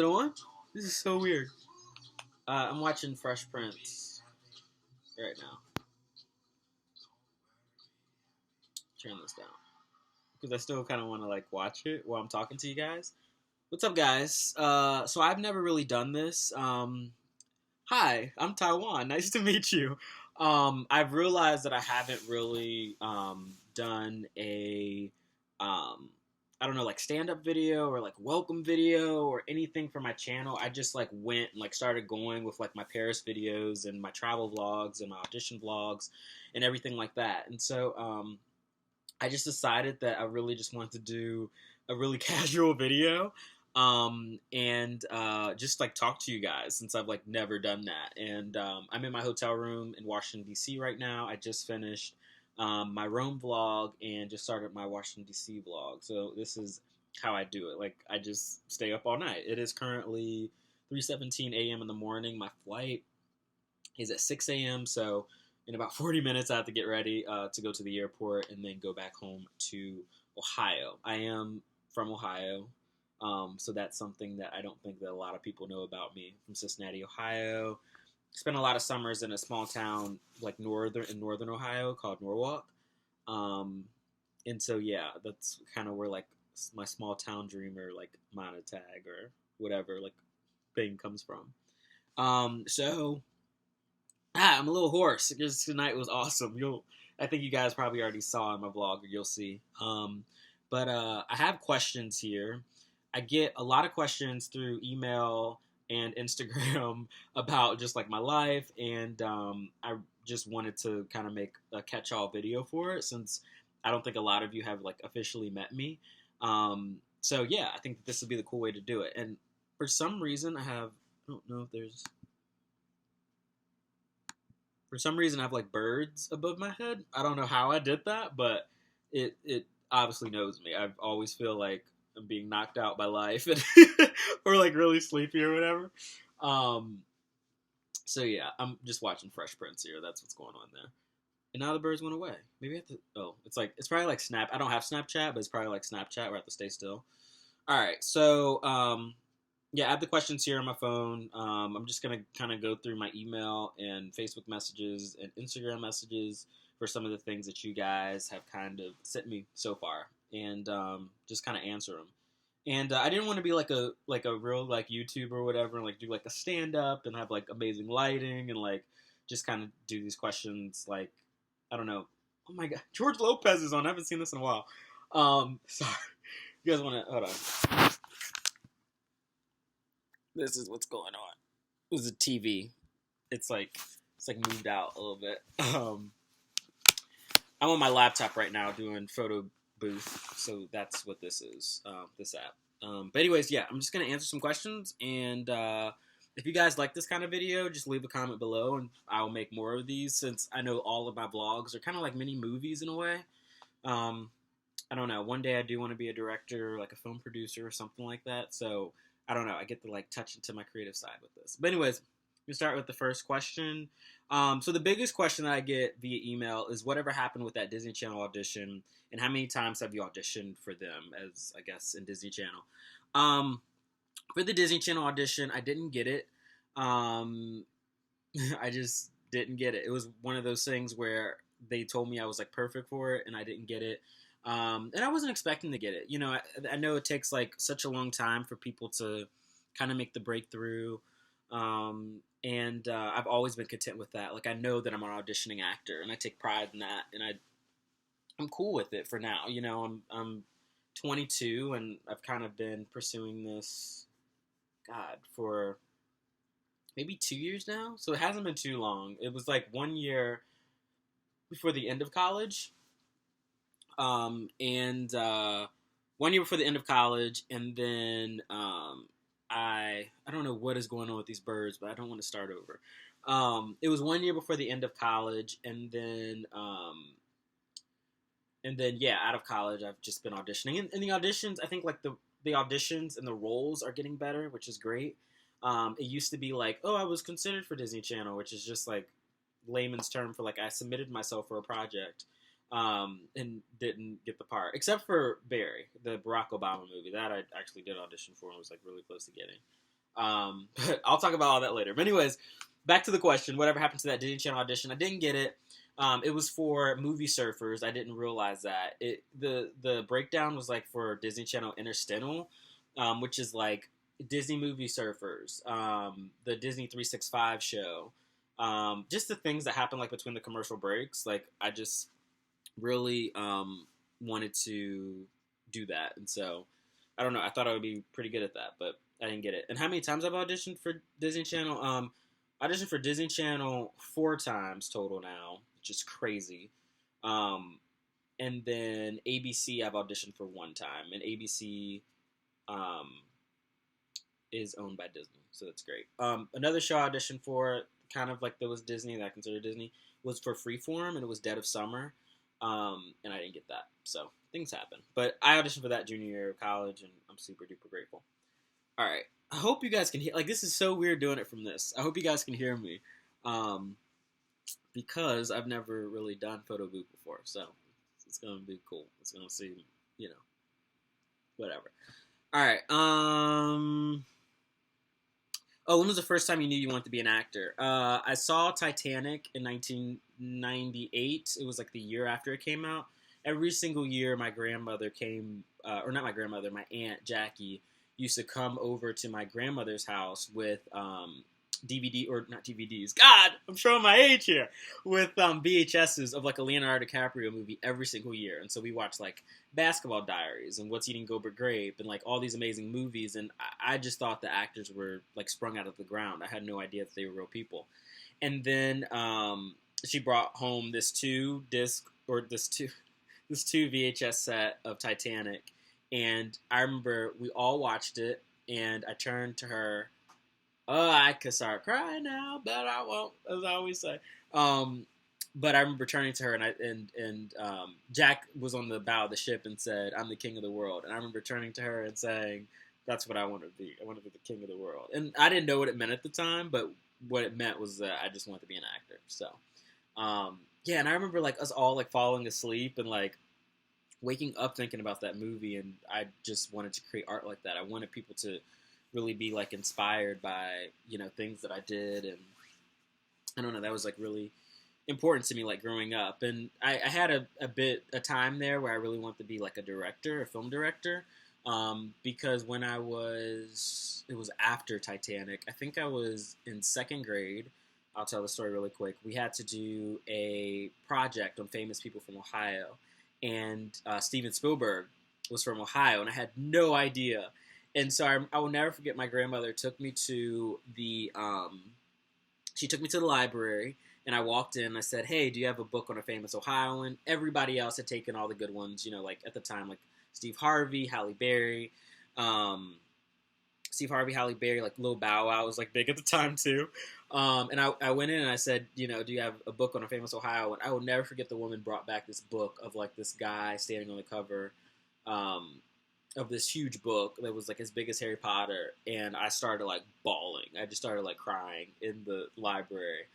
It on? This is so weird. I'm watching Fresh Prince right now. Turn this down because I still kind of want to like watch it while I'm talking to you guys. What's up, guys? So I've never really done this. Hi, I'm Tywan. Nice to meet you. I've realized that I haven't really done a I don't know, like stand-up video or like welcome video or anything for my channel. I just like went and like started going with like my Paris videos and my travel vlogs and my audition vlogs and everything like that. And so I just decided that I really just wanted to do a really casual video and just like talk to you guys since I've like never done that. And I'm in my hotel room in Washington, D.C. right now. I just finished my Rome vlog and just started my Washington, D.C. vlog. So this is how I do it. Like, I just stay up all night. It is currently 3:17 a.m. in the morning. My flight is at 6 a.m. So in about 40 minutes, I have to get ready to go to the airport and then go back home to Ohio. I am from Ohio. So that's something that I don't think that a lot of people know about me. From Cincinnati, Ohio. Spent a lot of summers in a small town like northern Ohio called Norwalk. And so yeah, that's kind of where like my small town dreamer like monotag or whatever like thing comes from. So I'm a little hoarse because tonight was awesome. I think you guys probably already saw in my vlog, or you'll see. But I have questions here. I get a lot of questions through email and Instagram about just like my life, and I just wanted to kind of make a catch-all video for it since I don't think a lot of you have like officially met me. So yeah, I think that this would be the cool way to do it. And for some reason, I don't know if there's. For some reason, I have like birds above my head. I don't know how I did that, but it obviously knows me. I always feel like I'm being knocked out by life and or like really sleepy or whatever. So yeah, I'm just watching Fresh Prince here. That's what's going on there. And now the birds went away. Maybe I have to. Oh, it's probably like Snap. I don't have Snapchat, but it's probably like Snapchat where I have to stay still. All right, so yeah, I have the questions here on my phone. I'm just going to kind of go through my email and Facebook messages and Instagram messages for some of the things that you guys have kind of sent me so far, and just kind of answer them. And I didn't want to be like a real like YouTuber or whatever, and like do like a stand up and have like amazing lighting and like just kind of do these questions like I don't know. Oh my God, George Lopez is on. I haven't seen this in a while. Sorry, you guys want to hold on. This is what's going on. It was a TV. It's like moved out a little bit. I'm on my laptop right now doing photo booth, so that's what this is. This app. But anyways, yeah, I'm just gonna answer some questions, and if you guys like this kind of video, just leave a comment below, and I'll make more of these. Since I know all of my vlogs are kind of like mini movies in a way. I don't know. One day I do want to be a director, like a film producer or something like that. So I don't know. I get to like touch into my creative side with this. But anyways, we start with the first question. So the biggest question that I get via email is whatever happened with that Disney Channel audition, and how many times have you auditioned for them, as I guess in Disney Channel. For the Disney Channel audition, I didn't get it. I just didn't get it. It was one of those things where they told me I was like perfect for it, and I didn't get it. And I wasn't expecting to get it. You know, I know it takes like such a long time for people to kind of make the breakthrough. And I've always been content with that. Like, I know that I'm an auditioning actor, and I take pride in that, and I'm cool with it for now. You know, I'm 22, and I've kind of been pursuing this, God, for maybe 2 years now. So it hasn't been too long. It was like 1 year before the end of college. And 1 year before the end of college, and then I don't know what is going on with these birds, but I don't want to start over. It was 1 year before the end of college, and then yeah, out of college, I've just been auditioning. And the auditions, I think like the auditions and the roles are getting better, which is great. It used to be like, oh, I was considered for Disney Channel, which is just like layman's term for like I submitted myself for a project. And didn't get the part, except for Barry, the Barack Obama movie that I actually did audition for and was like really close to getting. But I'll talk about all that later. But anyways, back to the question. Whatever happened to that Disney Channel audition? I didn't get it. It was for movie surfers. I didn't realize that. The breakdown was like for Disney Channel Interstellar, which is like Disney movie surfers, the Disney 365 show, just the things that happen like between the commercial breaks. Like I just really wanted to do that, and so I don't know. I thought I would be pretty good at that, but I didn't get it. And how many times I've auditioned for Disney Channel? Auditioned for Disney Channel 4 times total now, which is crazy. And then ABC I've auditioned for 1 time, and ABC is owned by Disney, so that's great. Another show I auditioned for, kind of like that was Disney, that I consider Disney, was for Freeform, and it was Dead of Summer, and I didn't get that. So things happen. But I auditioned for that junior year of college, and I'm super duper grateful. All right, I hope you guys can hear. Like, this is so weird doing it from this. I hope you guys can hear me, because I've never really done photo booth before, so it's gonna be cool. It's gonna seem, whatever. All right. Oh, when was the first time you knew you wanted to be an actor? I saw Titanic in 1998. It was like the year after it came out. Every single year, my grandmother came, or not my grandmother, my aunt Jackie used to come over to my grandmother's house with DVD, or not DVDs. God, I'm showing my age here. With VHSs of like a Leonardo DiCaprio movie every single year. And so we watched like Basketball Diaries and What's Eating Gilbert Grape and like all these amazing movies. And I just thought the actors were like sprung out of the ground. I had no idea that they were real people. And then she brought home this two VHS set of Titanic. And I remember we all watched it, and I turned to her. Oh, I could start crying now, but I won't, as I always say. But I remember turning to her, and Jack was on the bow of the ship and said, "I'm the king of the world." And I remember turning to her and saying, "That's what I want to be. I want to be the king of the world." And I didn't know what it meant at the time, but what it meant was that I just wanted to be an actor. So, yeah. And I remember like us all like falling asleep and like waking up thinking about that movie, and I just wanted to create art like that. I wanted people to really be like inspired by things that I did, and I don't know, that was like really important to me like growing up. And I had a time there where I really wanted to be like a film director, because when it was after Titanic. I think I was in 2nd grade. I'll tell the story really quick. We had to do a project on famous people from Ohio, and Steven Spielberg was from Ohio, and I had no idea. And so I will never forget, my grandmother took me to the library, and I walked in and I said, "Hey, do you have a book on a famous Ohioan?" Everybody else had taken all the good ones, like at the time, like Steve Harvey, Halle Berry, like Lil Bow Wow was like big at the time too. And I went in and I said, "Do you have a book on a famous Ohioan?" I will never forget, the woman brought back this book of like this guy standing on the cover, of this huge book that was like as big as Harry Potter, and I started like bawling. I just started like crying in the library,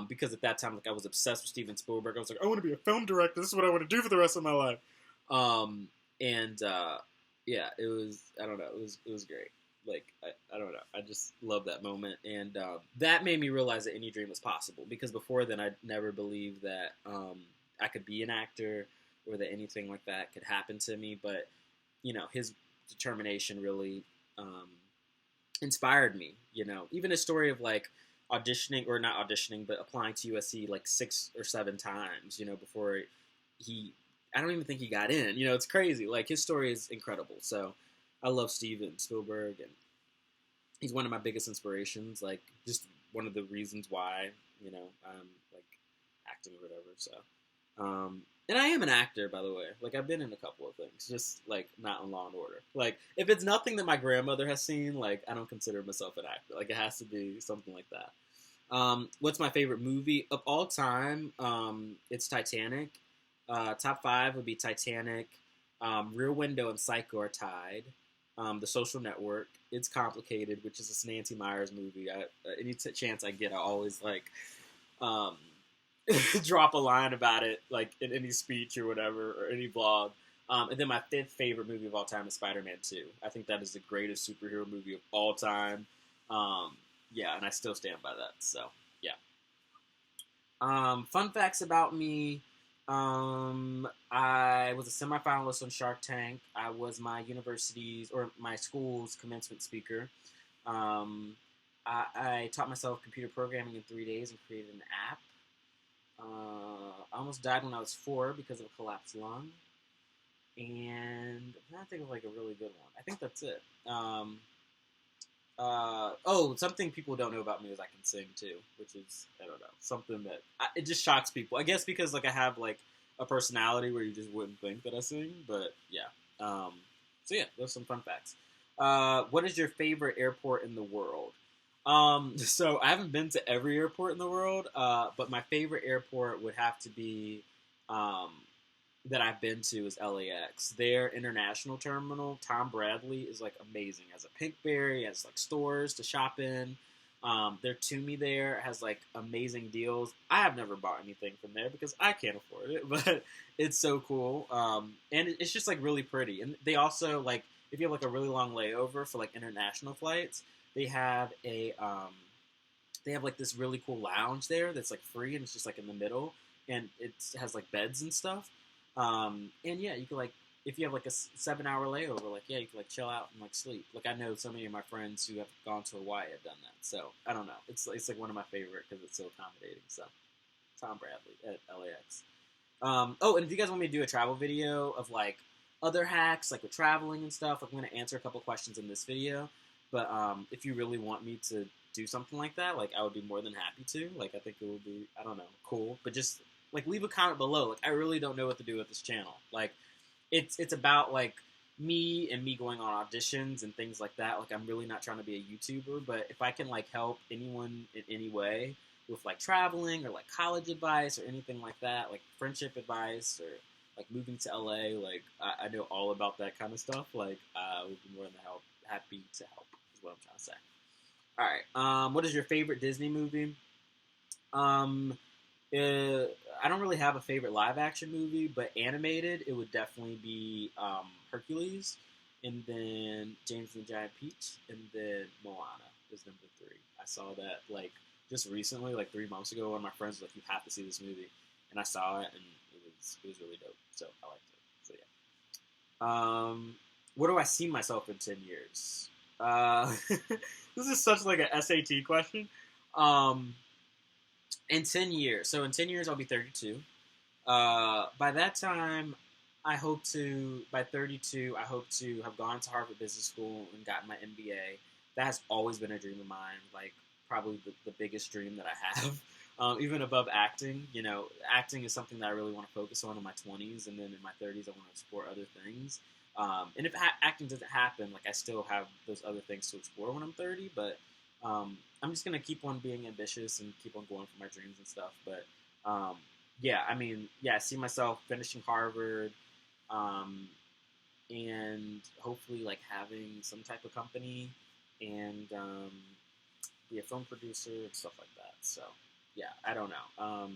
because at that time, like, I was obsessed with Steven Spielberg. I was like, I want to be a film director. This is what I want to do for the rest of my life. Yeah, it was, I don't know, it was great. Like, I don't know, I just love that moment, and that made me realize that any dream was possible, because before then I'd never believed that I could be an actor, or that anything like that could happen to me. But his determination really inspired me. Even his story of like auditioning, or not auditioning, but applying to USC like 6 or 7 times, before I don't even think he got in. It's crazy. Like, his story is incredible. So I love Steven Spielberg, and he's one of my biggest inspirations. Like, just one of the reasons why, I'm like acting or whatever. So, and I am an actor, by the way. Like, I've been in a couple of things, just like not in Law and Order. Like, if it's nothing that my grandmother has seen, like, I don't consider myself an actor. Like, it has to be something like that. What's my favorite movie of all time? It's Titanic. Top 5 would be Titanic, Rear Window, and Psycho are tied. The Social Network, It's Complicated, which is a Nancy Meyers movie. Any chance I get, I always like drop a line about it, like in any speech or whatever, or any vlog. And then my 5th favorite movie of all time is Spider-Man 2. I think that is the greatest superhero movie of all time. Um, yeah, and I still stand by that. So yeah. Fun facts about me. I was a semifinalist on Shark Tank. I was my university's or my school's commencement speaker. Um, I taught myself computer programming in 3 days and created an app. I almost died when I was 4 because of a collapsed lung. And I'm trying to think of like a really good one. I think that's it. Something people don't know about me is I can sing too, which is I don't know something that it just shocks people. I guess because like I have like a personality where you just wouldn't think that I sing, but yeah. So yeah, those are some fun facts. What is your favorite airport in the world? So I haven't been to every airport in the world, but my favorite airport would have to be um, that I've been to is LAX. Their international terminal, Tom Bradley, is like amazing. It has a Pinkberry, has like stores to shop in. Their Toomey there has like amazing deals. I have never bought anything from there because I can't afford it, but it's so cool. And it's just like really pretty. And they also like if you have like a really long layover for like international flights, they have like this really cool lounge there that's like free and it's just like in the middle and it has like beds and stuff. And yeah, you could like if you have like a 7 hour layover, like yeah, you could like chill out and like sleep. Like I know so many of my friends who have gone to Hawaii have done that. So I don't know. It's like one of my favorite because it's so accommodating. So Tom Bradley at LAX. And if you guys want me to do a travel video of like other hacks, like with traveling and stuff, I'm gonna answer a couple questions in this video. But if you really want me to do something like that, like I would be more than happy to. Like I think it would be, I don't know, cool. But just like leave a comment below. Like I really don't know what to do with this channel. Like it's about like me going on auditions and things like that. Like I'm really not trying to be a YouTuber, but if I can like help anyone in any way with like traveling or like college advice or anything like that, like friendship advice or like moving to LA, like I know all about that kind of stuff. Like I would be more than happy to help is what I'm trying to say. All right. What is your favorite Disney movie? Um, I don't really have a favorite live action movie, but animated, it would definitely be Hercules, and then James and the Giant Peach, and then Moana is number 3. I saw that like just recently, like 3 months ago. One of my friends was like, "You have to see this movie," and I saw it, and it was really dope. So I liked it. So yeah. Where do I see myself in 10 years? This is such like a SAT question. Um, in 10 years. So in 10 years, I'll be 32. By that time, by 32, I hope to have gone to Harvard Business School and gotten my MBA. That has always been a dream of mine, like probably the biggest dream that I have. Even above acting, acting is something that I really want to focus on in my 20s, and then in my 30s, I want to explore other things. And if acting doesn't happen, like I still have those other things to explore when I'm 30, but I'm just gonna keep on being ambitious and keep on going for my dreams and stuff. But yeah, I mean, yeah, I see myself finishing Harvard, and hopefully like having some type of company and be a film producer and stuff like that. So yeah, I don't know.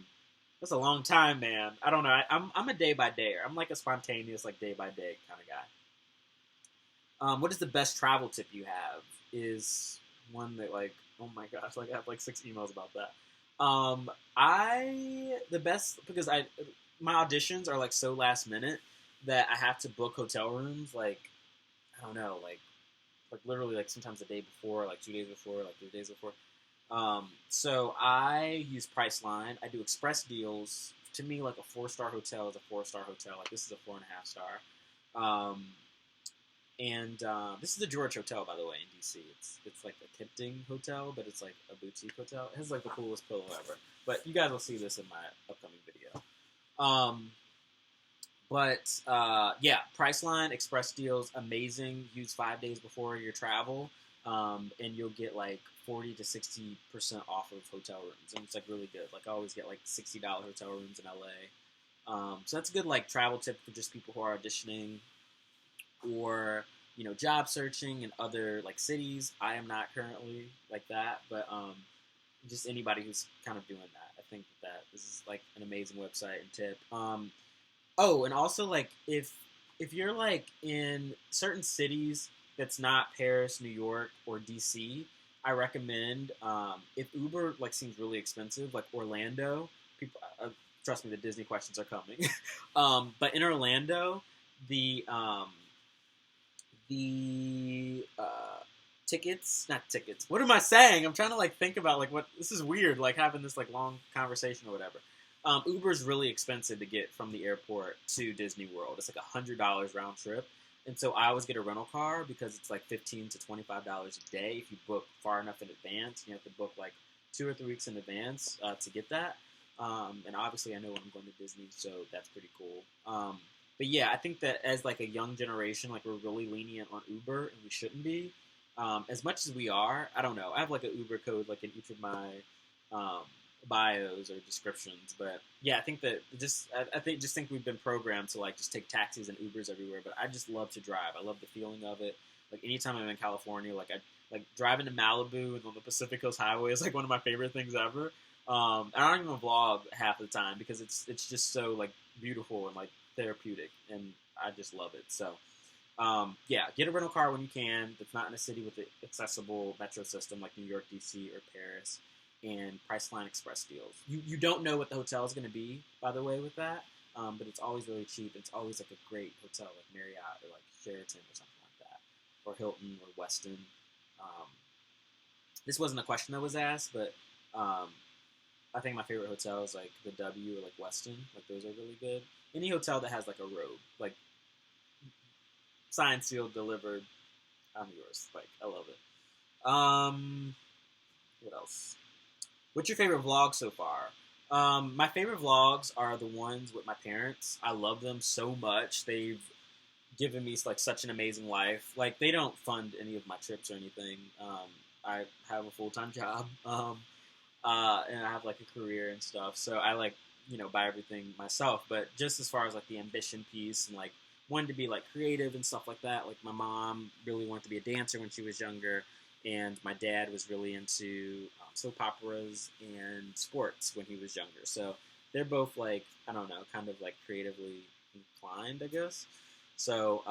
That's a long time, man. I don't know. I'm a day by dayer. I'm like a spontaneous, like day by day kind of guy. What is the best travel tip you have? Is one that like, oh my gosh, like I have like 6 emails about that. The best because my auditions are like so last minute that I have to book hotel rooms like I don't know like literally like sometimes the day before, like 2 days before, like 3 days before. So I use Priceline. I do express deals. To me, like a 4-star hotel is a 4-star hotel. Like this is a 4.5 star. Um, and this is the George Hotel, by the way, in DC. It's like a tempting hotel, but it's like a boutique hotel. It has like the coolest pillow ever. But you guys will see this in my upcoming video. Yeah, Priceline, Express deals, amazing. Use 5 days before your travel, and you'll get like 40 to 60% off of hotel rooms, and it's like really good. Like I always get like $60 hotel rooms in LA. So that's a good like travel tip for just people who are auditioning or job searching in other like cities. I am not currently like that, but just anybody who's kind of doing that. I think that this is like an amazing website and tip. And also like if you're like in certain cities that's not Paris, New York, or DC, I recommend if Uber like seems really expensive, like Orlando. People, trust me, the Disney questions are coming. But in Orlando, the um, the tickets, not tickets. What am I saying? I'm trying to like think about like what this is weird, like having this like long conversation or whatever. Uber is really expensive to get from the airport to Disney World. It's like $100 round trip, and so I always get a rental car because it's like $15 to $25 a day if you book far enough in advance. You have to book like 2 or 3 weeks in advance to get that. And obviously, I know when I'm going to Disney, so that's pretty cool. But yeah, I think that as like a young generation, like we're really lenient on Uber, and we shouldn't be. As much as we are, I don't know. I have like an Uber code like in each of my um, bios or descriptions, but yeah, I think that just think we've been programmed to like just take taxis and Ubers everywhere. But I just love to drive. I love the feeling of it. Like anytime I'm in California, like I like driving to Malibu and on the Pacific Coast Highway is like one of my favorite things ever. I don't even vlog half the time because it's just so like beautiful and like therapeutic, and I just love it. So, yeah, get a rental car when you can. That's not in a city with an accessible metro system like New York, DC, or Paris, and Priceline Express deals. You don't know what the hotel is going to be, by the way, with that, but it's always really cheap. It's always like a great hotel like Marriott or like Sheraton or something like that, or Hilton or Westin. Um, this wasn't a question that was asked, but I think my favorite hotel is like the W or like Westin. Like those are really good. Any hotel that has like a robe, like signed, sealed, delivered, I'm yours. Like I love it. What else? What's your favorite vlog so far? My favorite vlogs are the ones with my parents. I love them so much. They've given me like such an amazing life. Like they don't fund any of my trips or anything. I have a full-time job. And I have like a career and stuff. So I like buy everything myself. But just as far as like the ambition piece and like wanted to be like creative and stuff like that. Like my mom really wanted to be a dancer when she was younger, and my dad was really into soap operas and sports when he was younger. So they're both like I don't know, kind of like creatively inclined, I guess. So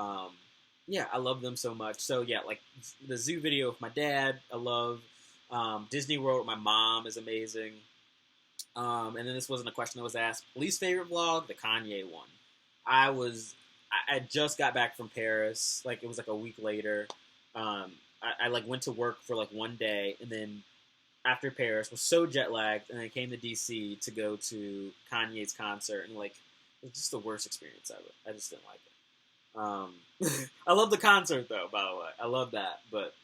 yeah, I love them so much. So yeah, like the zoo video with my dad, I love. Disney World with my mom is amazing. And then this wasn't a question that was asked. Least favorite vlog, the Kanye one. I just got back from Paris. Like it was like a week later. I like went to work for like one day, and then after Paris was so jet lagged, and then I came to DC to go to Kanye's concert, and like it was just the worst experience ever. I just didn't like it. I love the concert though. By the way, I love that, but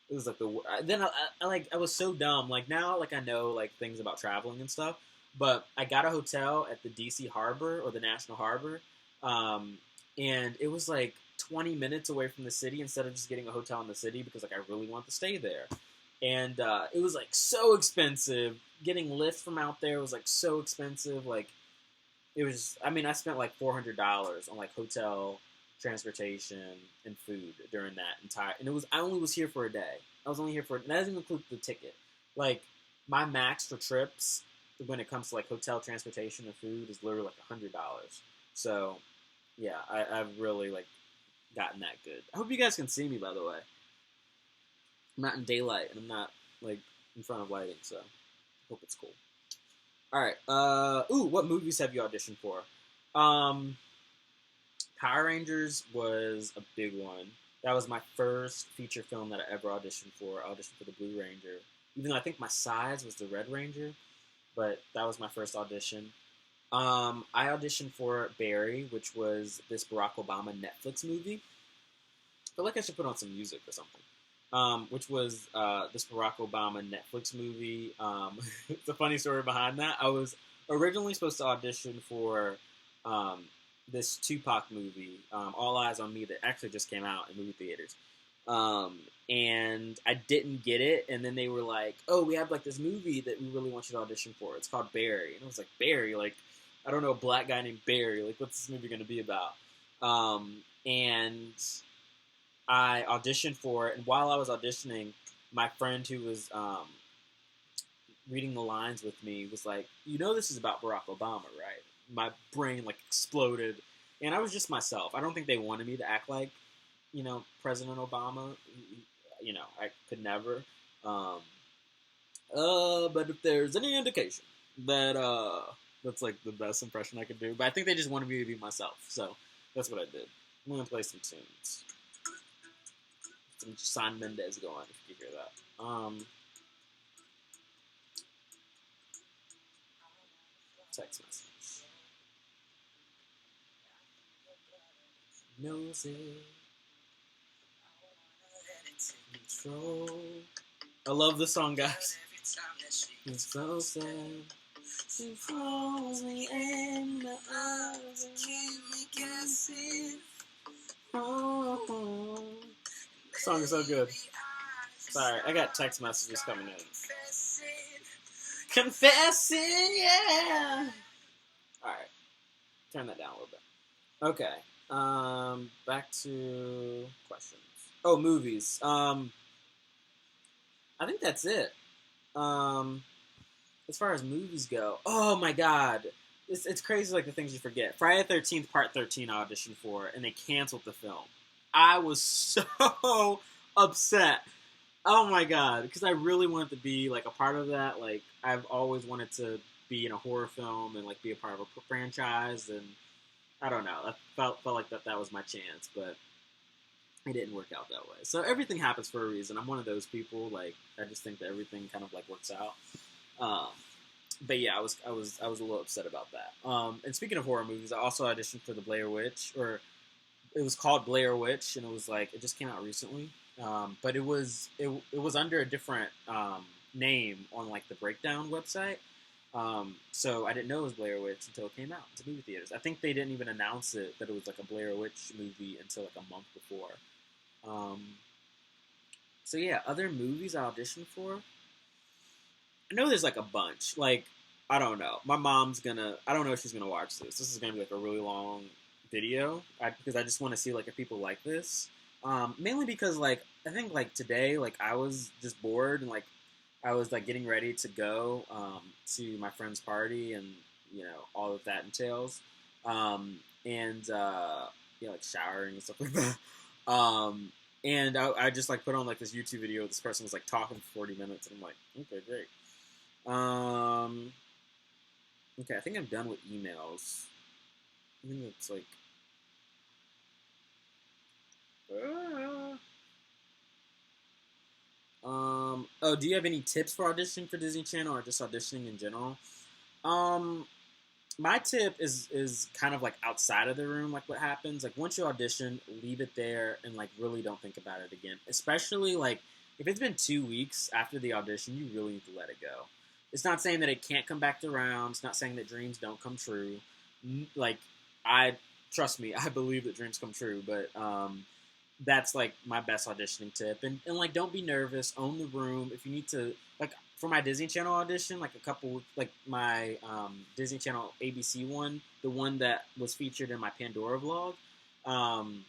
it was like then I was so dumb. Like now, like I know like things about traveling and stuff, but I got a hotel at the DC Harbor or the National Harbor, and it was like 20 minutes away from the city instead of just getting a hotel in the city because like I really want to stay there, and it was like so expensive. Getting Lyft from out there was like so expensive. Like it was. I mean, I spent like $400 on like hotel, transportation, and food during that entire. And it was I only was here for a day. I was only here for. And that doesn't include the ticket. Like my max for trips when it comes to like hotel, transportation, and food is literally like $100. So yeah, I've really like gotten that good. I hope you guys can see me, by the way. I'm not in daylight and I'm not like in front of lighting, so I hope it's cool. All right. What movies have you auditioned for? Power Rangers was a big one. That was my first feature film that I ever auditioned for. I auditioned for the Blue Ranger. Even though I think my size was the Red Ranger, but that was my first audition. I auditioned for Barry, which was this Barack Obama Netflix movie. I feel like I should put on some music or something. Which was this Barack Obama Netflix movie. It's a funny story behind that. I was originally supposed to audition for this Tupac movie, All Eyes on Me, that actually just came out in movie theaters. And I didn't get it, and then they were like, "Oh, we have like this movie that we really want you to audition for. It's called Barry." And I was like, "Barry? Like, I don't know a black guy named Barry. Like, what's this movie going to be about?" And I auditioned for it, and while I was auditioning, my friend who was reading the lines with me was like, "You know this is about Barack Obama, right?" My brain like exploded, and I was just myself. I don't think they wanted me to act like, President Obama. I could never. Um, but if there's any indication that that's like the best impression I could do, but I think they just wanted me to be myself, so that's what I did. I'm gonna play some tunes. Some San Mendez going, if you can hear that. Text message. Knows it. Control. I love this song, guys. It's so sad. She throws me in the arms and keep me guessing. Oh. This song is so good. Sorry, I got text messages coming in. Confessing, yeah. Alright. Turn that down a little bit. Okay. Back to questions. Oh, movies. I think that's it. As far as movies go, oh my god, it's crazy, like the things you forget. Friday the 13th, Part 13 I auditioned for, and they canceled the film. I was so upset. Oh my god, because I really wanted to be like a part of that. Like I've always wanted to be in a horror film and like be a part of a franchise, and I don't know. I felt like that was my chance, but it didn't work out that way. So everything happens for a reason. I'm one of those people. Like I just think that everything kind of like works out. Um, but yeah, I was a little upset about that. And speaking of horror movies, I also auditioned for the Blair Witch, or it was called Blair Witch, and it was like it just came out recently. But it was under a different name on like the Breakdown website. So I didn't know it was Blair Witch until it came out to movie theaters. I think they didn't even announce it that it was like a Blair Witch movie until like a month before. So yeah, other movies I auditioned for. I know there's like a bunch. Like I don't know. My mom's gonna. I don't know if she's gonna watch this. This is gonna be like a really long video because I just want to see like if people like this. Mainly because like I think like today like I was just bored and like I was like getting ready to go to my friend's party and you know all that that entails. And like showering and stuff like that. And I just like put on like this YouTube video. This person was like talking for 40 minutes, and I'm like, okay, great. Okay, I think I'm done with emails. I think it's like. Oh, do you have any tips for auditioning for Disney Channel or just auditioning in general? Um, my tip is kind of like outside of the room, like what happens. Like once you audition, leave it there and like really don't think about it again. Especially like if it's been 2 weeks after the audition, you really need to let it go. It's not saying that it can't come back around. It's not saying that dreams don't come true. Like I trust me, I believe that dreams come true, but that's like my best auditioning tip. And like don't be nervous, own the room. If you need to like for my Disney Channel audition, like a couple like my Disney Channel ABC one, the one that was featured in my Pandora vlog, um,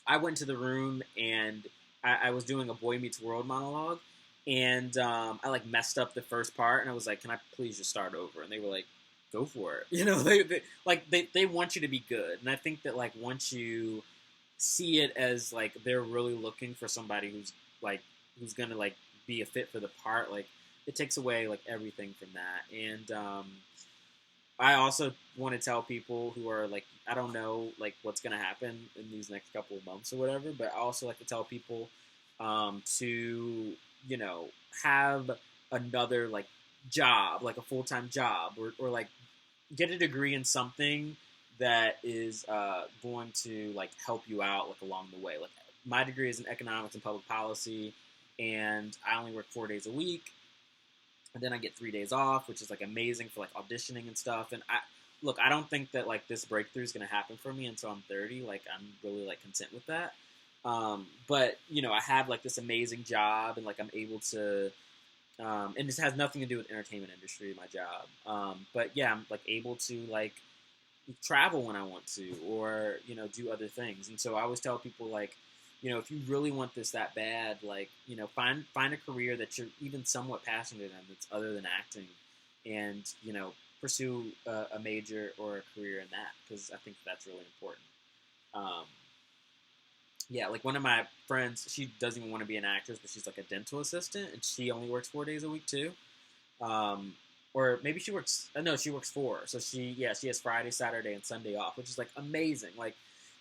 I went to the room and I was doing a Boy Meets World monologue, and I like messed up the first part, and I was like, "Can I please just start over?" And they were like, "Go for it." You know, they want you to be good, and I think that like once you see it as like they're really looking for somebody who's gonna like be a fit for the part, like it takes away like everything from that. And I also want to tell people who are like I don't know like what's gonna happen in these next couple of months or whatever, but I also like to tell people to you know have another like job, like a full-time job, or like get a degree in something that is going to like help you out like along the way. Like my degree is in economics and public policy, and I only work 4 days a week, and then I get 3 days off, which is like amazing for like auditioning and stuff. And I don't think that like this breakthrough is going to happen for me until I'm 30. Like I'm really like content with that. But you know, I have like this amazing job, and like I'm able to. And this has nothing to do with entertainment industry, my job. But yeah, I'm like able to like travel when I want to, or you know, do other things. And so I always tell people like, you know, if you really want this that bad, like you know, find a career that you're even somewhat passionate in that's other than acting, and you know, pursue a major or a career in that because I think that's really important. Um, Yeah, like one of my friends, she doesn't even want to be an actress, but she's like a dental assistant, and she only works 4 days a week too. Um, or maybe she works. No, she works four. So she has Friday, Saturday, and Sunday off, which is like amazing. Like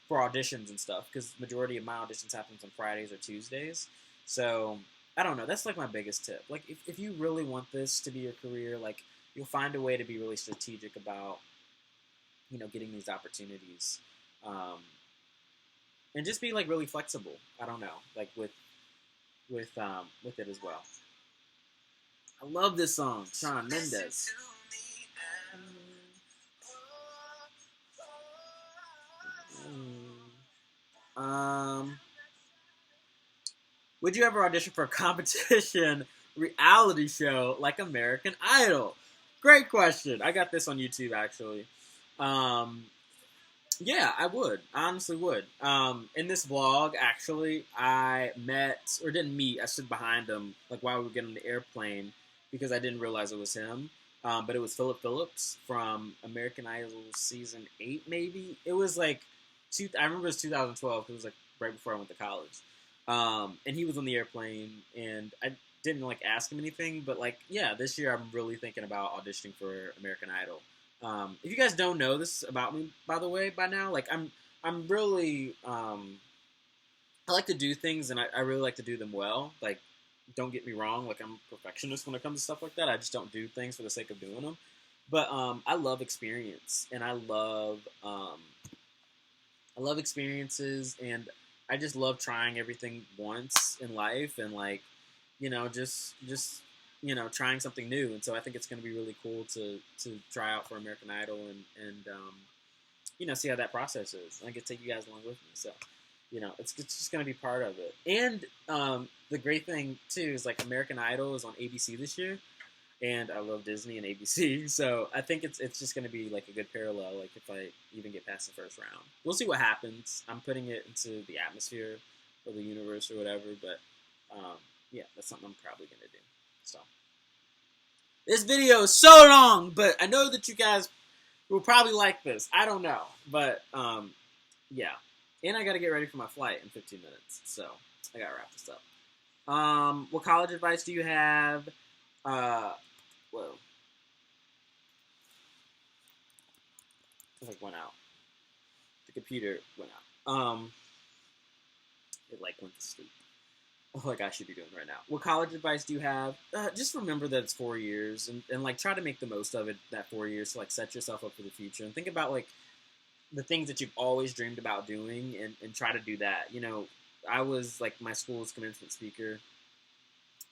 for auditions and stuff, because majority of my auditions happens on Fridays or Tuesdays. So I don't know. That's like my biggest tip. Like if you really want this to be your career, like you'll find a way to be really strategic about getting these opportunities, and just be like really flexible. I don't know, like with it as well. I love this song, Shawn Mendes. Um, would you ever audition for a competition reality show like American Idol? Great question. I got this on YouTube actually. Um, yeah, I would. I honestly would. In this vlog, actually, I met or didn't meet. I stood behind him like while we were getting on the airplane because I didn't realize it was him. But it was Philip Phillips from American Idol season 8, maybe. It was like I remember it was 2012. It was like right before I went to college. And he was on the airplane, and I didn't like ask him anything. But like, yeah, this year I'm really thinking about auditioning for American Idol. If you guys don't know this about me, by the way, by now, like I'm really I like to do things, and I really like to do them well. Like, don't get me wrong, like I'm a perfectionist when it comes to stuff like that. I just don't do things for the sake of doing them. But I love experience, and I love experiences, and I just love trying everything once in life, and like just trying something new. And so I think it's going to be really cool to try out for American Idol and see how that process is. And I get to take you guys along with me. So it's just going to be part of it. And the great thing too is like American Idol is on ABC this year, and I love Disney and ABC. So I think it's just going to be like a good parallel. Like if I even get past the first round, we'll see what happens. I'm putting it into the atmosphere or the universe or whatever. But yeah, that's something I'm probably going to do. So this video is so long, but I know that you guys will probably like this. I don't know, but yeah. And I got to get ready for my flight in 15 minutes, so I got to wrap this up. What college advice do you have? Whoa. It like went out. The computer went out. It like went to sleep. Like I should be doing right now. What college advice do you have? Just remember that it's 4 years, and like try to make the most of it that 4 years to like set yourself up for the future, and think about like the things that you've always dreamed about doing, and try to do that. I was like my school's commencement speaker,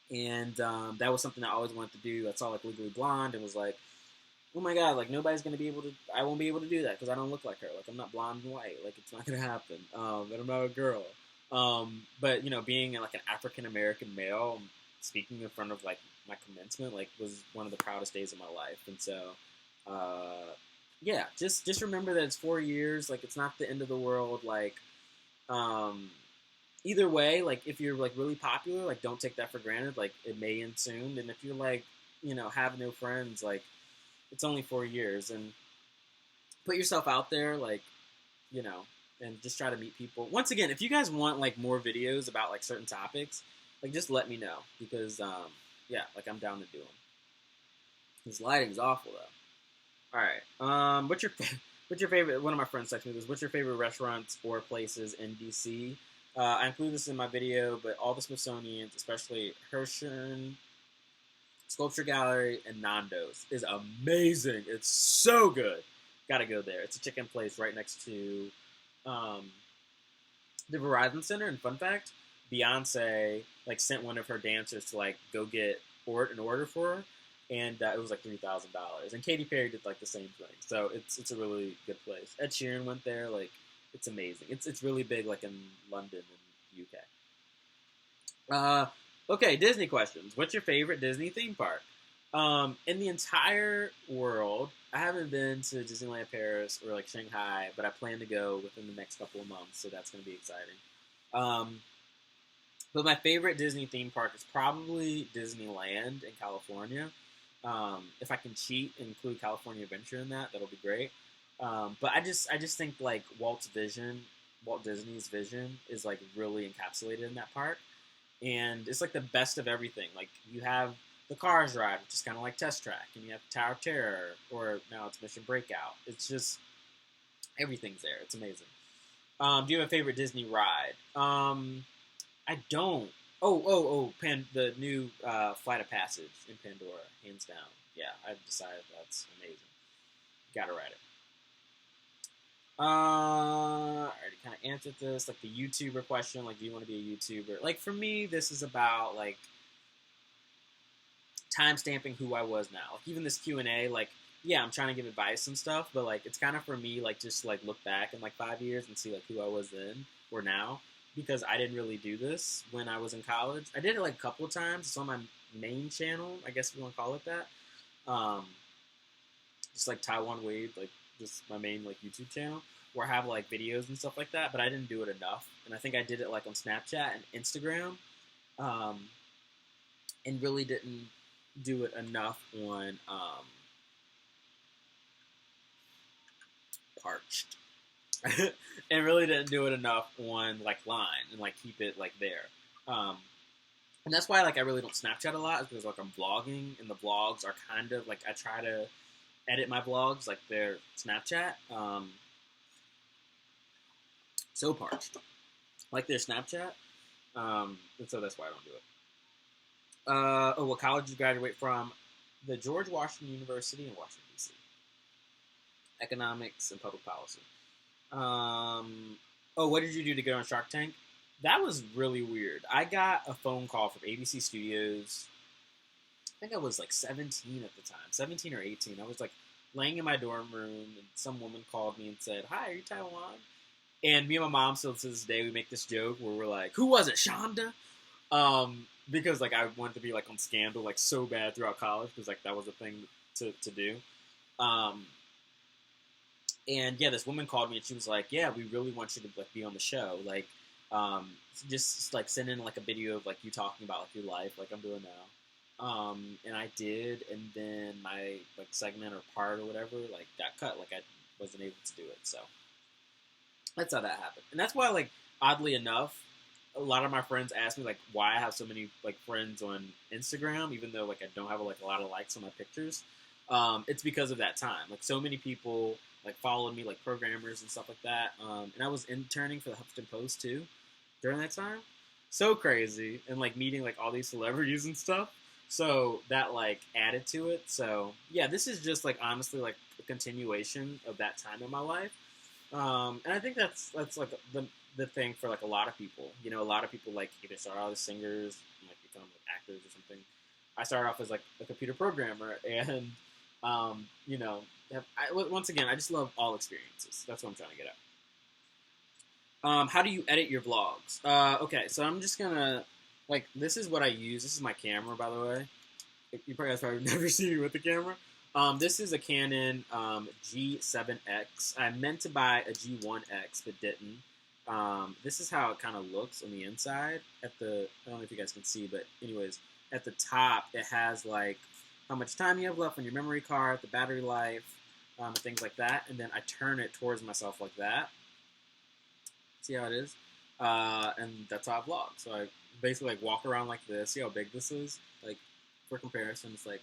and that was something I always wanted to do. I saw like Legally Blonde and was like, oh my god, like nobody's gonna be able to. I won't be able to do that because I don't look like her. Like I'm not blonde and white. Like it's not gonna happen. And I'm not a girl. But being like an African American male, speaking in front of like my commencement, like was one of the proudest days of my life. And so, yeah, just remember that it's 4 years. Like it's not the end of the world. Like, either way, like if you're like really popular, like don't take that for granted. Like it may end soon. And if you're like, have no friends, like it's only 4 years, and put yourself out there, like, and just try to meet people. Once again, if you guys want like more videos about like certain topics, like just let me know because yeah, like I'm down to do them. This lighting's awful though. All right, what's your favorite? One of my friends texted me this. What's your favorite restaurants or places in DC? I include this in my video, but all the Smithsonian's, especially Hirshhorn Sculpture Gallery and Nando's, is amazing. It's so good. Gotta go there. It's a chicken place right next to the Verizon Center. And fun fact, Beyonce like sent one of her dancers to like go get an order for her, and it was like $3,000. And Katy Perry did like the same thing. So it's a really good place. Ed Sheeran went there. Like it's amazing. It's really big like in London and UK. Okay, Disney questions. What's your favorite Disney theme park? In the entire world, I haven't been to Disneyland Paris or like Shanghai, but I plan to go within the next couple of months, so that's going to be exciting. But my favorite Disney theme park is probably Disneyland in California. If I can cheat and include California Adventure in that, that'll be great. But I just think like Walt's vision Walt Disney's vision is like really encapsulated in that park, and it's like the best of everything. Like you have the Cars ride, which is kind of like Test Track, and you have Tower of Terror, or now it's Mission Breakout. It's just everything's there. It's amazing. Do you have a favorite Disney ride? I don't. The new Flight of Passage in Pandora, hands down. Yeah, I've decided that's amazing. Gotta ride it. I already kind of answered this, like the YouTuber question. Like, do you want to be a YouTuber? Like, for me, this is about like time stamping who I was now. Like, even this Q&A, like, yeah, I'm trying to give advice and stuff, but like, it's kind of for me, like, just like look back in like 5 years and see like who I was then or now, because I didn't really do this when I was in college. I did it like a couple of times. It's on my main channel, I guess if you want to call it that. Just like Tywan Wade, like just my main like YouTube channel, where I have like videos and stuff like that. But I didn't do it enough, and I think I did it like on Snapchat and Instagram, and really didn't do it enough on Parched, and really didn't do it enough on like Line and like keep it like there. And that's why like I really don't Snapchat a lot, is because like I'm vlogging, and the vlogs are kind of like I try to edit my vlogs like they're Snapchat. So Parched, like their Snapchat, and so that's why I don't do it. What college did you graduate from? The George Washington University in Washington, D.C. Economics and Public Policy. What did you do to get on Shark Tank? That was really weird. I got a phone call from ABC Studios. I think I was like 17 at the time, 17 or 18. I was like laying in my dorm room, and some woman called me and said, "Hi, are you Tywan?" And me and my mom still to this day, we make this joke where we're like, "Who was it, Shonda?" Because like I wanted to be like on Scandal like so bad throughout college, because like that was a thing to do. And yeah, this woman called me and she was like, "Yeah, we really want you to like be on the show. Like, just like send in like a video of like you talking about like your life, like I'm doing now." And I did, and then my like segment or part or whatever like got cut. Like I wasn't able to do it, so that's how that happened. And that's why, like, oddly enough, a lot of my friends ask me like why I have so many like friends on Instagram, even though like I don't have like a lot of likes on my pictures. It's because of that time. Like so many people like followed me, like programmers and stuff like that. And I was interning for the Huffington Post too during that time. So crazy, and like meeting like all these celebrities and stuff. So that like added to it. So yeah, this is just like honestly like a continuation of that time in my life. And I think that's like the thing for like a lot of people. You know, a lot of people like either start out as singers and like become like actors or something. I started off as like a computer programmer, and you know, once again, I just love all experiences. That's what I'm trying to get at. How do you edit your vlogs? Okay, so I'm just gonna like this is what I use. This is my camera, by the way. You probably never seen me with the camera. This is a Canon G7X. I meant to buy a G1X, but didn't. This is how it kind of looks on the inside. I don't know if you guys can see, but anyways, at the top, it has like how much time you have left on your memory card, the battery life, things like that. And then I turn it towards myself like that. See how it is? And that's how I vlog. So I basically like walk around like this. See how big this is? Like for comparison, it's like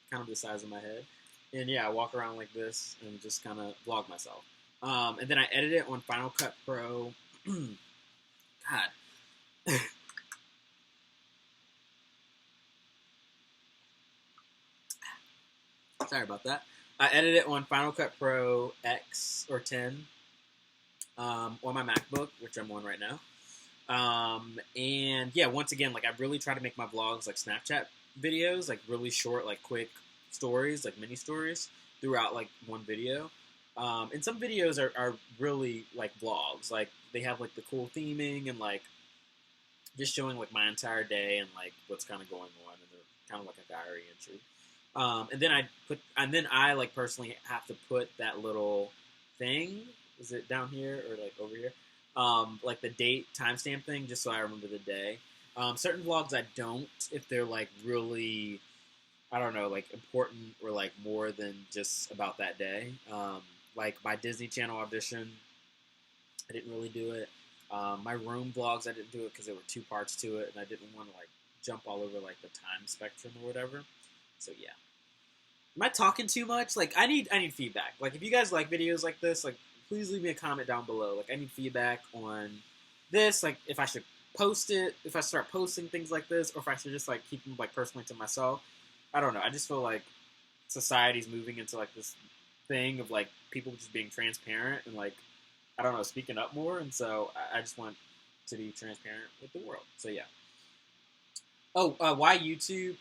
kind of the size of my head. And yeah, I walk around like this and just kind of vlog myself. And then I edit it on Final Cut Pro. God. Sorry about that. I edit it on Final Cut Pro X or 10 on my MacBook, which I'm on right now. And yeah, once again, like I really try to make my vlogs like Snapchat videos, like really short, like quick stories, like mini stories throughout like one video. And some videos are really like vlogs, like they have like the cool theming and like just showing like my entire day and like what's kind of going on, and they're kind of like a diary entry. And then I like personally have to put that little thing. Is it down here or like over here? Like the date timestamp thing, just so I remember the day. Certain vlogs I don't, if they're like really, I don't know, like important or like more than just about that day. Like my Disney Channel audition, I didn't really do it. My room vlogs, I didn't do it because there were 2 parts to it, and I didn't want to like jump all over like the time spectrum or whatever. So yeah. Am I talking too much? Like I need feedback. Like if you guys like videos like this, like please leave me a comment down below. Like I need feedback on this. Like if I should post it, if I start posting things like this, or if I should just like keep them like personally to myself. I don't know. I just feel like society's moving into like this thing of like people just being transparent and like I don't know, speaking up more. And so I just want to be transparent with the world. So yeah. Oh, why YouTube?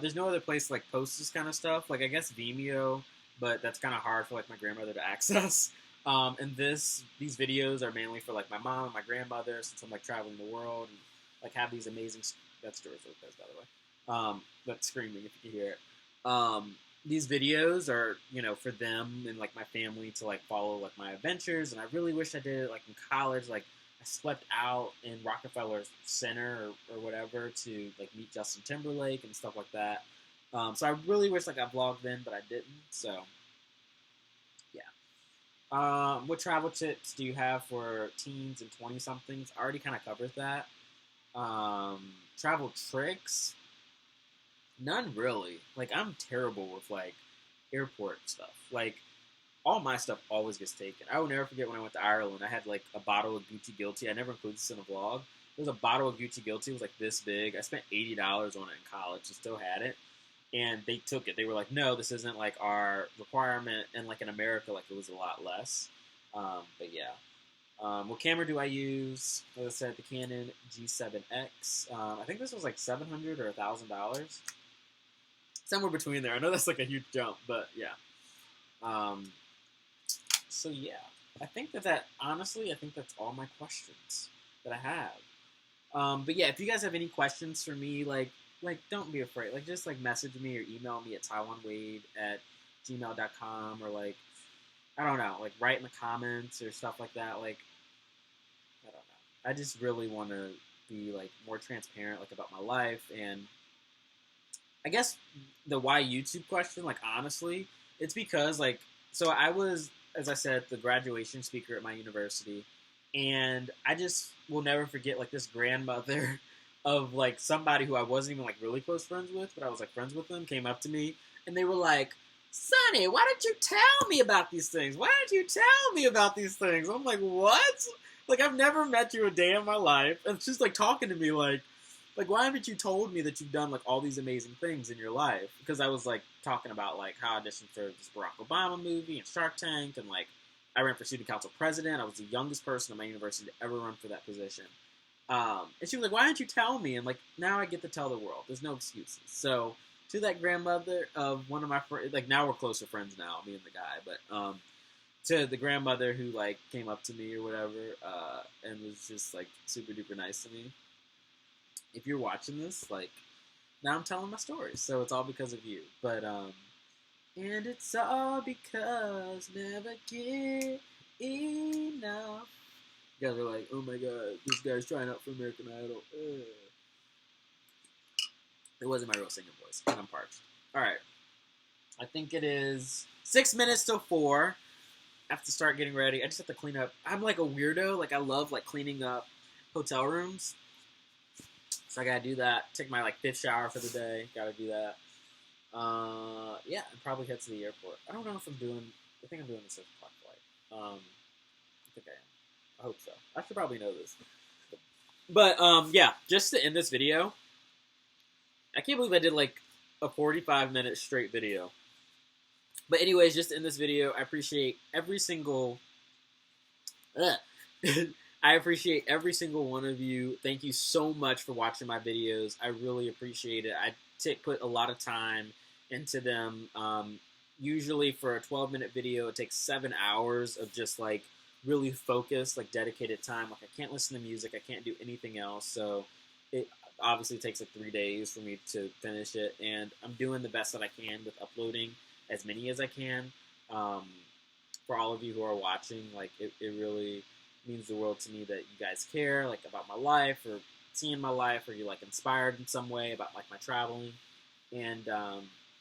There's no other place to like post this kind of stuff. Like I guess Vimeo, but that's kind of hard for like my grandmother to access. And these videos are mainly for like my mom and my grandmother since I'm like traveling the world and like have these amazing. That story's really close, by the way. That's screaming if you can hear it. These videos are for them and like my family to like follow like my adventures, and I really wish I did it like in college. Like I slept out in Rockefeller Center or whatever to like meet Justin Timberlake and stuff like that. So I really wish like I vlogged then, but I didn't. So yeah. What travel tips do you have for teens and 20 somethings? I already kind of covered that. Travel tricks? None really. Like I'm terrible with like airport stuff. Like all my stuff always gets taken. I will never forget when I went to Ireland. I had like a bottle of Gucci Guilty. I never included this in a vlog. There was a bottle of Gucci Guilty. It was like this big. I spent $80 on it in college and still had it. And they took it. They were like, no, this isn't like our requirement. And like in America, like it was a lot less. But yeah. What camera do I use? As I said, the Canon G7X. I think this was like $700 or $1,000. Somewhere between there. I know that's like a huge jump, but yeah. So yeah, I think that honestly, I think that's all my questions that I have. But yeah, if you guys have any questions for me, like don't be afraid. Like just like message me or email me at tywanwade@gmail.com or like I don't know, like write in the comments or stuff like that. Like I don't know. I just really want to be like more transparent like about my life, and I guess the why YouTube question, like honestly, it's because like so I was, as I said, the graduation speaker at my university, and I just will never forget like this grandmother of like somebody who I wasn't even like really close friends with, but I was like friends with them, came up to me and they were like, "Sonny, why didn't you tell me about these things? Why didn't you tell me about these things?" I'm like, "What? Like I've never met you a day in my life," and she's like talking to me like, why haven't you told me that you've done like all these amazing things in your life? Because I was like talking about like how I auditioned for this Barack Obama movie and Shark Tank, and like I ran for student council president. I was the youngest person in my university to ever run for that position. And she was like, "Why didn't you tell me?" And like now I get to tell the world. There's no excuses. So to that grandmother of one of my friends, like now we're closer friends now, me and the guy, but to the grandmother who like came up to me or whatever, and was just like super duper nice to me. If you're watching this, like, now I'm telling my story, so it's all because of you. But, and it's all because never get enough. You guys are like, oh my god, this guy's trying out for American Idol. Ugh. It wasn't my real singing voice, and I'm parched. Alright, I think it is 6 minutes till 4. I have to start getting ready. I just have to clean up. I'm like a weirdo. Like, I love, like, cleaning up hotel rooms. So I gotta do that. Take my like 5th shower for the day. Gotta do that. Yeah, and probably head to the airport. I don't know if I'm doing. I think I'm doing the 6 o'clock flight. I think I am. I hope so. I should probably know this. But yeah, just to end this video, I can't believe I did like a 45-minute straight video. But anyways, just to end this video, I appreciate every single. I appreciate every single one of you. Thank you so much for watching my videos. I really appreciate it. I put a lot of time into them. Usually for a 12-minute video, it takes 7 hours of just like really focused, like dedicated time. Like I can't listen to music. I can't do anything else. So it obviously takes like 3 days for me to finish it. And I'm doing the best that I can with uploading as many as I can. For all of you who are watching, like it really means the world to me that you guys care, like about my life or seeing my life, or you're like inspired in some way about like my traveling. And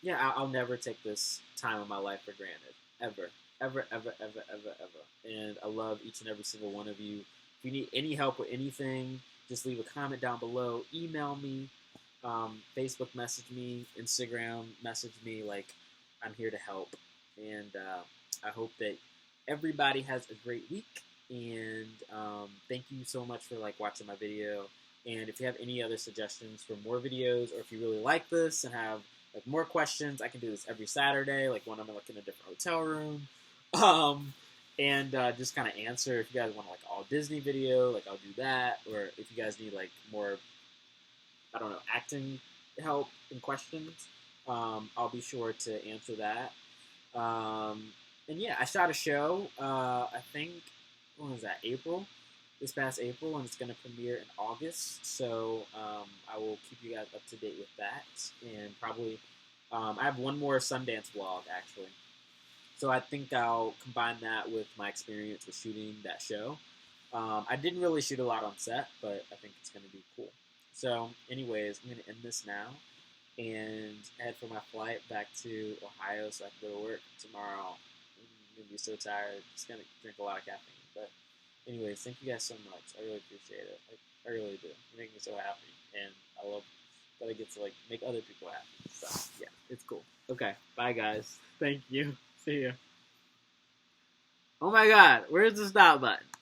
yeah, I'll never take this time of my life for granted, ever. ever, ever, ever, ever, ever. And I love each and every single one of you. If you need any help with anything, just leave a comment down below. Email me, Facebook message me, Instagram message me. Like, I'm here to help. And I hope that everybody has a great week. And thank you so much for like watching my video. And if you have any other suggestions for more videos, or if you really like this and have like more questions, I can do this every Saturday, like when I'm like in a different hotel room, and just kind of answer. If you guys want like all Disney video, like I'll do that. Or if you guys need like more, I don't know, acting help and questions, I'll be sure to answer that. And yeah, I shot a show. I think when was that? April. This past April, and it's going to premiere in August. So I will keep you guys up to date with that, and probably I have one more Sundance vlog actually. So I think I'll combine that with my experience with shooting that show. I didn't really shoot a lot on set, but I think it's going to be cool. So, anyways, I'm going to end this now and head for my flight back to Ohio so I can go to work tomorrow. I'm going to be so tired. Just going to drink a lot of caffeine. But, anyways, thank you guys so much. I really appreciate it. I really do. You make me so happy. And I love that I get to, like, make other people happy. So, yeah, it's cool. Okay. Bye, guys. Thank you. See ya. Oh my god, where's the stop button?